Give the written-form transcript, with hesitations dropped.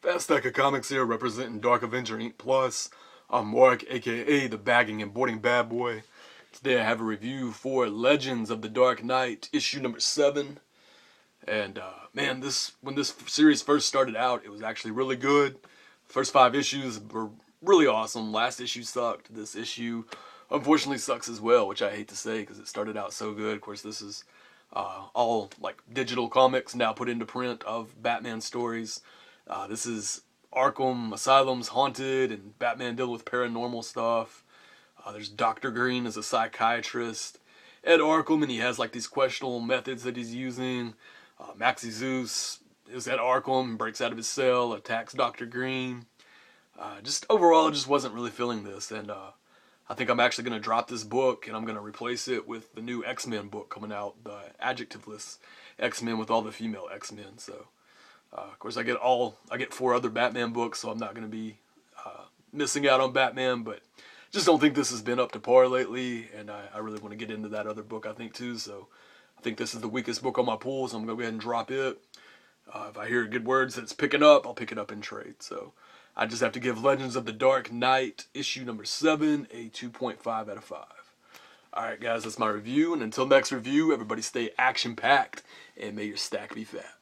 Fast Stack of Comics here, representing Dark Avenger Inc. Plus. I'm Mark, aka the bagging and boarding bad boy. Today I have a review for Legends of the Dark Knight, issue number 7. And man, when this series first started out, it was actually really good. First 5 issues were really awesome. Last issue sucked. This issue unfortunately sucks as well, which I hate to say because it started out so good. Of course, this is all like digital comics now put into print of Batman stories. This is Arkham Asylum's haunted and Batman dealing with paranormal stuff. There's Dr. Green as a psychiatrist at Arkham, and he has like these questionable methods that he's using. Maxie Zeus is at Arkham, breaks out of his cell, attacks Dr. Green. Just overall, I just wasn't really feeling this, and I think I'm actually going to drop this book, and I'm going to replace it with the new X-Men book coming out, the adjectiveless X-Men with all the female X-Men. So, of course, I get 4 other Batman books, so I'm not going to be missing out on Batman, but just don't think this has been up to par lately, and I really want to get into that other book, I think, too. So I think this is the weakest book on my pool, so I'm going to go ahead and drop it. If I hear good words that it's picking up, I'll pick it up in trade. So I just have to give Legends of the Dark Knight, issue number 7, a 2.5 out of 5. Alright guys, that's my review, and until next review, everybody stay action-packed, and may your stack be fat.